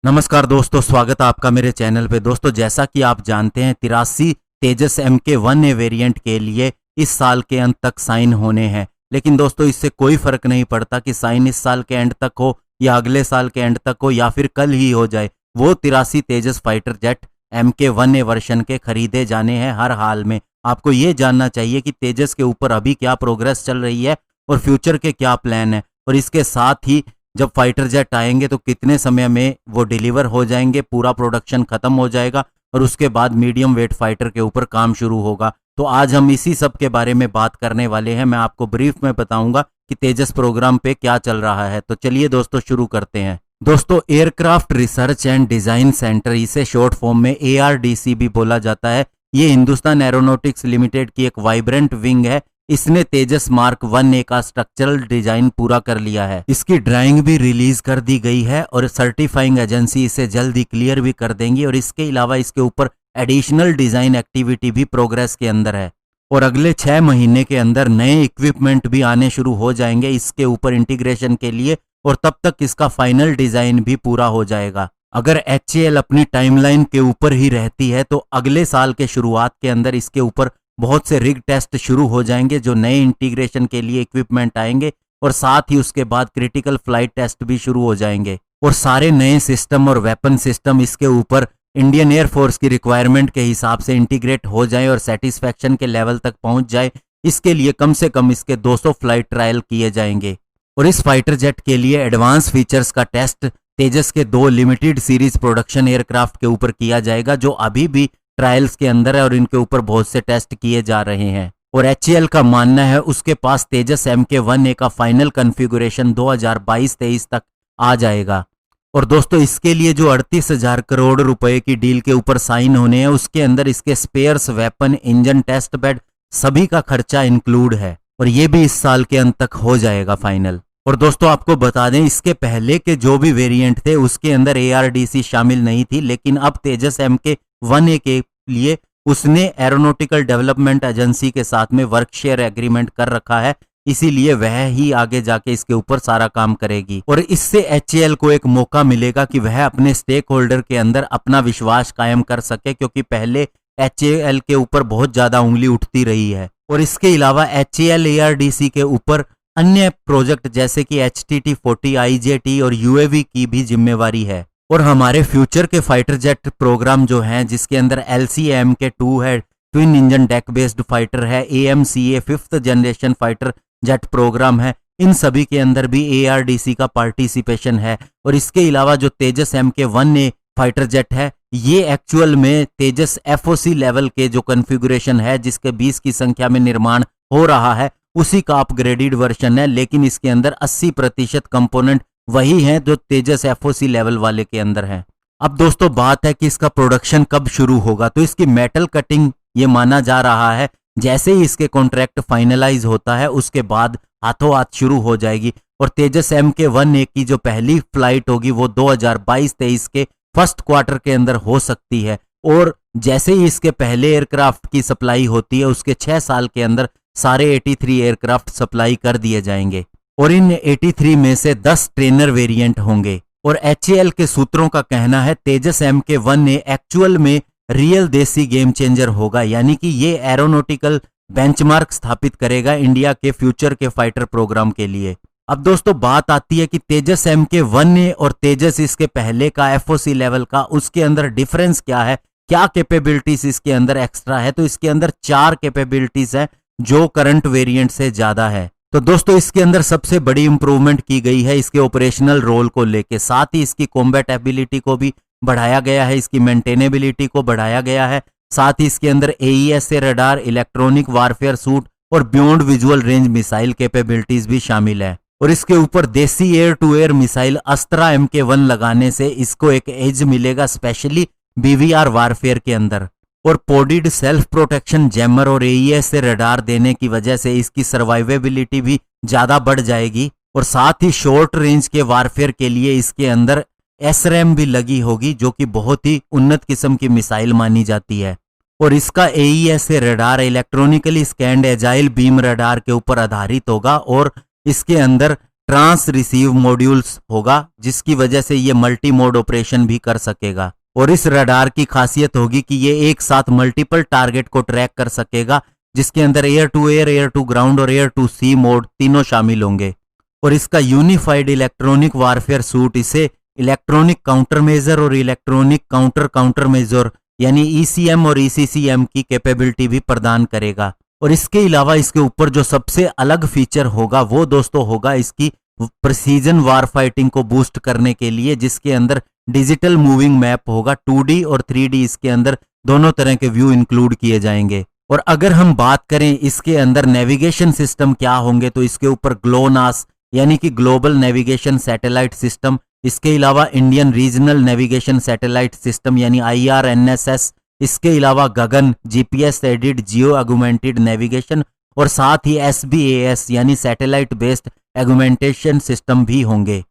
नमस्कार दोस्तों, स्वागत है आपका मेरे चैनल पे। दोस्तों, जैसा कि आप जानते हैं 83 तेजस MK1A वेरिएंट के लिए इस साल के अंत तक साइन होने हैं। लेकिन दोस्तों, इससे कोई फर्क नहीं पड़ता कि साइन इस साल के एंड तक हो या अगले साल के एंड तक हो या फिर कल ही हो जाए। वो 83 तेजस फाइटर जेट MK1A वर्जन के खरीदे जाने हैं हर हाल में। आपको ये जानना चाहिए कि तेजस के ऊपर अभी क्या प्रोग्रेस चल रही है और फ्यूचर के क्या प्लान है, और इसके साथ ही जब फाइटर जेट आएंगे तो कितने समय में वो डिलीवर हो जाएंगे, पूरा प्रोडक्शन खत्म हो जाएगा और उसके बाद मीडियम वेट फाइटर के ऊपर काम शुरू होगा। तो आज हम इसी सब के बारे में बात करने वाले हैं। मैं आपको ब्रीफ में बताऊंगा कि तेजस प्रोग्राम पे क्या चल रहा है। तो चलिए दोस्तों, शुरू करते हैं। दोस्तों, aircraft research and design centre, इसे शॉर्ट फॉर्म में ARDC भी बोला जाता है, ये हिंदुस्तान एरोनॉटिक्स लिमिटेड की एक वाइब्रेंट विंग है। इसने तेजस मार्क 1A का स्ट्रक्चरल डिजाइन पूरा कर लिया है। इसकी ड्राइंग भी रिलीज कर दी गई है और सर्टिफाइंग एजेंसी इसे जल्द ही क्लियर भी कर देंगी। और इसके अलावा इसके ऊपर एडिशनल डिजाइन एक्टिविटी भी प्रोग्रेस के अंदर है और अगले 6 महीने के अंदर नए इक्विपमेंट भी आने शुरू हो जाएंगे इसके ऊपर इंटीग्रेशन के लिए, और तब तक इसका फाइनल डिजाइन भी पूरा हो जाएगा। अगर HAL अपनी टाइमलाइन के ऊपर ही रहती है तो अगले साल के शुरुआत के अंदर इसके ऊपर बहुत से रिग टेस्ट शुरू हो जाएंगे, जो नए इंटीग्रेशन के लिए इक्विपमेंट आएंगे, और साथ ही उसके बाद क्रिटिकल फ्लाइट टेस्ट भी शुरू हो जाएंगे और सारे नए सिस्टम और वेपन सिस्टम इसके ऊपर इंडियन एयरफोर्स की रिक्वायरमेंट के हिसाब से इंटीग्रेट हो जाए और सेटिस्फैक्शन के लेवल तक पहुंच जाए। इसके लिए कम से कम इसके 200 फ्लाइट ट्रायल किए जाएंगे और इस फाइटर जेट के लिए एडवांस फीचर्स का टेस्ट तेजस के 2 लिमिटेड सीरीज प्रोडक्शन एयरक्राफ्ट के ऊपर किया जाएगा, जो अभी भी ट्रायल्स के अंदर है और इनके ऊपर बहुत से टेस्ट किए जा रहे हैं। और HAL का मानना है उसके पास तेजस MK1A का फाइनल कॉन्फ़िगरेशन 2022-23 तक आ जाएगा। और दोस्तों, इसके लिए जो 38,000 करोड़ रुपए की डील के ऊपर साइन होने हैं, उसके अंदर इसके spares, weapon, engine, test bed सभी का खर्चा इंक्लूड है और ये भी इस साल के अंत तक हो जाएगा फाइनल। और दोस्तों, आपको बता दें, इसके पहले के जो भी वेरिएंट थे उसके अंदर ARDC शामिल नहीं थी, लेकिन अब तेजस MK1A के लिए उसने एरोनॉटिकल डेवलपमेंट एजेंसी के साथ में वर्क शेयर एग्रीमेंट कर रखा है, इसीलिए वह ही आगे जाके इसके ऊपर सारा काम करेगी। और इससे HAL को एक मौका मिलेगा कि वह अपने स्टेक होल्डर के अंदर अपना विश्वास कायम कर सके, क्योंकि पहले HAL के ऊपर बहुत ज्यादा उंगली उठती रही है। और इसके अलावा HAL ARDC के ऊपर अन्य प्रोजेक्ट जैसे कि HTT-40, IJT और UAV की भी जिम्मेवारी है। और हमारे फ्यूचर के फाइटर जेट प्रोग्राम जो हैं, जिसके अंदर LCA-MK2 है, twin engine deck based fighter है, AMCA 5th generation fighter jet programme है, इन सभी के अंदर भी ARDC का पार्टिसिपेशन है। और इसके अलावा जो तेजस MK1A फाइटर जेट है, ये एक्चुअल में तेजस FOC लेवल के जो कॉन्फ़िगरेशन है, जिसके 20 की संख्या में निर्माण हो रहा है, उसी का अपग्रेडेड वर्जन है, लेकिन इसके अंदर 80% कंपोनेंट वही हैं जो तेजस FOC लेवल वाले के अंदर हैं। अब दोस्तों, बात है कि इसका प्रोडक्शन कब शुरू होगा। तो इसकी मेटल कटिंग ये माना जा रहा है जैसे ही इसके कॉन्ट्रैक्ट फाइनलाइज होता है उसके बाद हाथों हाथ शुरू हो जाएगी। और तेजस MK1A की जो पहली फ्लाइट होगी वो 2022-23 के फर्स्ट क्वार्टर के अंदर हो सकती है। और जैसे ही इसके पहले एयरक्राफ्ट की सप्लाई होती है, उसके 6 साल के अंदर सारे 83 एयरक्राफ्ट सप्लाई कर दिए जाएंगे और इन 83 में से 10 ट्रेनर वेरिएंट होंगे। और HAL के सूत्रों का कहना है तेजस MK1A एक्चुअल में रियल देसी गेम चेंजर होगा, यानी कि ये एरोनॉटिकल बेंचमार्क स्थापित करेगा इंडिया के फ्यूचर के फाइटर प्रोग्राम के लिए। अब दोस्तों, बात आती है कि तेजस MK1A और तेजस इसके पहले का FOC लेवल का, उसके अंदर डिफरेंस क्या है, क्या कैपेबिलिटीज इसके अंदर एक्स्ट्रा है। तो इसके अंदर 4 कैपेबिलिटीज है जो करंट वेरिएंट से ज्यादा है। तो दोस्तों, इसके अंदर सबसे बड़ी इंप्रूवमेंट की गई है इसके ऑपरेशनल रोल को लेके, साथ ही इसकी कॉम्बैट एबिलिटी को भी बढ़ाया गया है, इसकी मेंटेनेबिलिटी को बढ़ाया गया है, साथ ही इसके अंदर AESA radar, electronic warfare suite और beyond visual range missile capabilities भी शामिल है। और इसके ऊपर देसी air to air missile Astra MK1 लगाने से इसको एक एज मिलेगा, स्पेशली BVR वारफेयर के अंदर। और पोडिड सेल्फ प्रोटेक्शन जैमर और AESA रडार देने की वजह से इसकी सर्वाइवेबिलिटी भी ज्यादा बढ़ जाएगी। और साथ ही शॉर्ट रेंज के वारफेयर के लिए इसके अंदर SRAM भी लगी होगी, जो कि बहुत ही उन्नत किस्म की मिसाइल मानी जाती है। और इसका AES radar electronically scanned agile beam radar के ऊपर आधारित होगा और इसके अंदर ट्रांस रिसीव मॉड्यूल्स होगा, जिसकी वजह से ये मल्टी मोड ऑपरेशन भी कर सकेगा। और इस रडार की खासियत होगी कि ये एक साथ मल्टीपल टारगेट को ट्रैक कर सकेगा, जिसके अंदर air to air, air to ground और एयर टू सी मोड तीनों शामिल होंगे। और इसका यूनिफाइड इलेक्ट्रॉनिक वारफेयर सूट इसे इलेक्ट्रॉनिक काउंटर मेजर और इलेक्ट्रॉनिक काउंटर मेजर यानी ECM और ECCM की कैपेबिलिटी भी प्रदान करेगा। और इसके अलावा इसके ऊपर जो सबसे अलग फीचर होगा वो दोस्तों होगा इसकी प्रिसीजन वार फाइटिंग को बूस्ट करने के लिए, जिसके अंदर डिजिटल मूविंग मैप होगा। 2D और 3D इसके अंदर दोनों तरह के व्यू इंक्लूड किए जाएंगे। और अगर हम बात करें इसके अंदर नेविगेशन सिस्टम क्या होंगे, तो इसके ऊपर ग्लोनास यानी कि ग्लोबल नेविगेशन सैटेलाइट सिस्टम, इसके अलावा Indian regional navigation satellite system यानी IRNSS, इसके अलावा गगन GPS एडिड जियो अगुमेंटेड नेविगेशन और साथ ही SBAS यानी सैटेलाइट बेस्ड एगुमेंटेशन सिस्टम भी होंगे।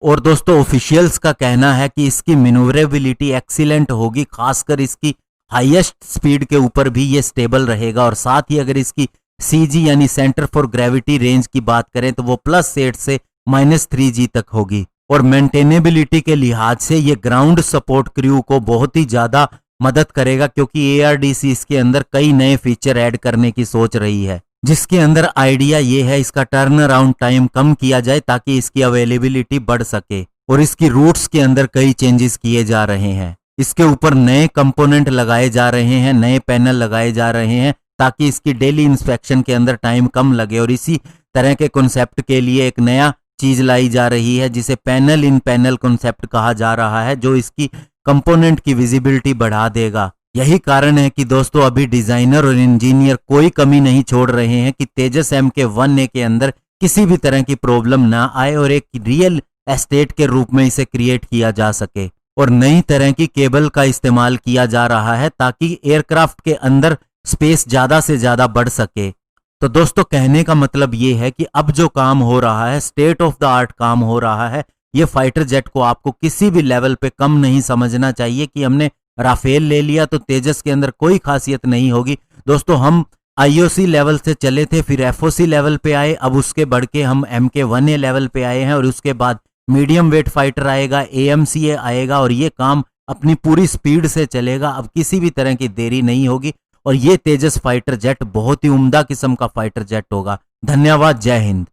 और दोस्तों ऑफिशियल्स का कहना है कि इसकी मैन्यूवरेबिलिटी एक्सीलेंट होगी, खासकर इसकी हाईएस्ट स्पीड के ऊपर भी ये स्टेबल रहेगा। और साथ ही अगर इसकी CG यानी सेंटर फॉर ग्रेविटी रेंज की बात करें तो वो +8 से -3G तक होगी। और मेंटेनेबिलिटी के लिहाज से ये ग्राउंड सपोर्ट क्रू को बहुत ही ज्यादा मदद करेगा, क्योंकि ARDC इसके अंदर कई नए फीचर ऐड करने की सोच रही है, जिसके अंदर आइडिया ये है इसका टर्न अराउंड टाइम कम किया जाए ताकि इसकी अवेलेबिलिटी बढ़ सके। और इसकी रूट्स के अंदर कई चेंजेस किए जा रहे हैं, इसके ऊपर नए कंपोनेंट लगाए जा रहे हैं, नए पैनल लगाए जा रहे हैं ताकि इसकी डेली इंस्पेक्शन के अंदर टाइम कम लगे। और इसी तरह के कॉन्सेप्ट के लिए एक नया चीज लाई जा रही है जिसे पैनल इन पैनल कॉन्सेप्ट कहा जा रहा है, जो इसकी कंपोनेंट की विजिबिलिटी बढ़ा देगा। यही कारण है कि दोस्तों अभी डिजाइनर और इंजीनियर कोई कमी नहीं छोड़ रहे हैं कि तेजस MK1A के अंदर किसी भी तरह की प्रॉब्लम ना आए और एक रियल एस्टेट के रूप में इसे क्रिएट किया जा सके। और नई तरह की केबल का इस्तेमाल किया जा रहा है ताकि एयरक्राफ्ट के अंदर स्पेस ज्यादा से ज्यादा बढ़ सके। तो दोस्तों कहने का मतलब ये है कि अब जो काम हो रहा है, स्टेट ऑफ द आर्ट काम हो रहा है। ये फाइटर जेट को आपको किसी भी लेवल पे कम नहीं समझना चाहिए कि हमने राफेल ले लिया तो तेजस के अंदर कोई खासियत नहीं होगी। दोस्तों हम IOC लेवल से चले थे, फिर FOC लेवल पे आए, अब उसके बढ़ के हम MK1A लेवल पे आए हैं और उसके बाद मीडियम वेट फाइटर आएगा, AMCA आएगा और ये काम अपनी पूरी स्पीड से चलेगा। अब किसी भी तरह की देरी नहीं होगी और ये तेजस फाइटर जेट बहुत ही उम्दा किस्म का फाइटर जेट होगा। धन्यवाद, जय हिंद।